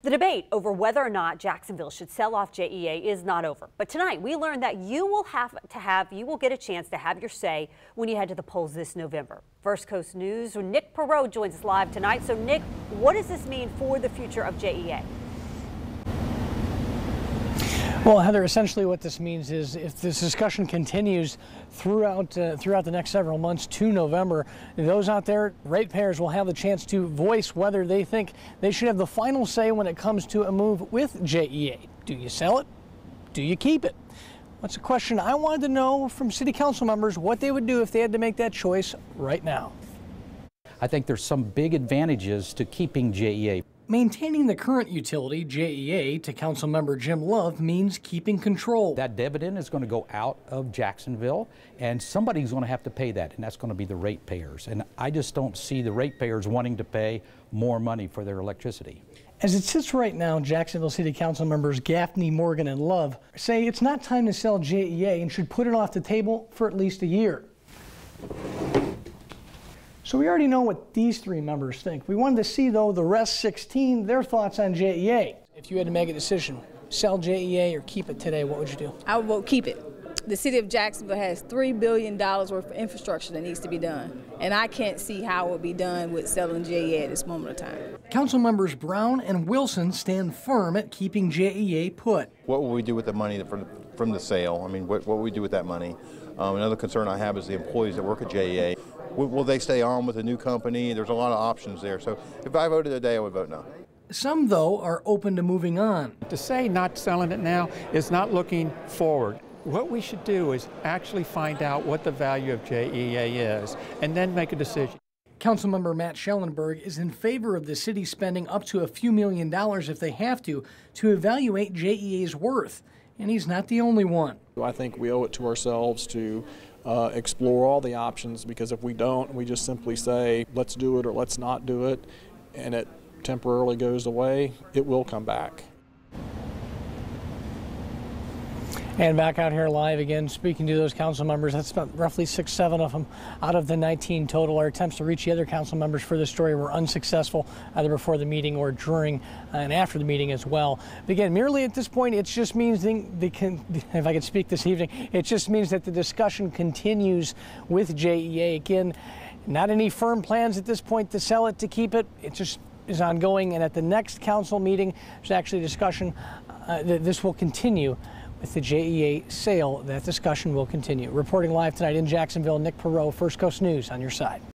The debate over whether or not Jacksonville should sell off JEA is not over. But tonight we learned that you will get a chance to have your say when you head to the polls this November. First Coast News' Nick Perot joins us live tonight. So Nick, what does this mean for the future of JEA? Well, Heather, essentially what this means is if this discussion continues throughout the next several months to November, those out there, ratepayers, will have the chance to voice whether they think they should have the final say when it comes to a move with JEA. Do you sell it? Do you keep it? That's a question I wanted to know from city council members, what they would do if they had to make that choice right now. I think there's some big advantages to keeping JEA. Maintaining the current utility, JEA, to Councilmember Jim Love means keeping control. That dividend is going to go out of Jacksonville, and somebody's going to have to pay that, and that's going to be the ratepayers. And I just don't see the ratepayers wanting to pay more money for their electricity. As it sits right now, Jacksonville City Council members Gaffney, Morgan, and Love say it's not time to sell JEA and should put it off the table for at least a year. So we already know what these three members think. We wanted to see, though, the rest 16, their thoughts on JEA. If you had to make a decision, sell JEA or keep it today, what would you do? I would vote keep it. The city of Jacksonville has $3 billion worth of infrastructure that needs to be done, and I can't see how it would be done with selling JEA at this moment of time. Council members Brown and Wilson stand firm at keeping JEA put. What will we do with the money from the sale? I mean, what will we do with that money? Another concern I have is the employees that work at JEA. Will they stay on with the new company? There's a lot of options there. So if I voted today, I would vote no. Some, though, are open to moving on. To say not selling it now is not looking forward. What we should do is actually find out what the value of JEA is and then make a decision. Councilmember Matt Schellenberg is in favor of the city spending up to a few $1 million if they have to evaluate JEA's worth. And he's not the only one. I think we owe it to ourselves to explore all the options, because if we don't, we just simply say, let's do it or let's not do it, and it temporarily goes away, it will come back. And back out here live again, speaking to those council members. That's about roughly 6, 7 of them out of the 19 total. Our attempts to reach the other council members for this story were unsuccessful, either before the meeting or during and after the meeting as well. But again, merely at this point, it just means if I could speak this evening, it just means that the discussion continues with JEA. Again, not any firm plans at this point to sell it, to keep it. It just is ongoing. And at the next council meeting, there's actually a discussion that this will continue. With the JEA sale, that discussion will continue. Reporting live tonight in Jacksonville, Nick Perot, First Coast News, on your side.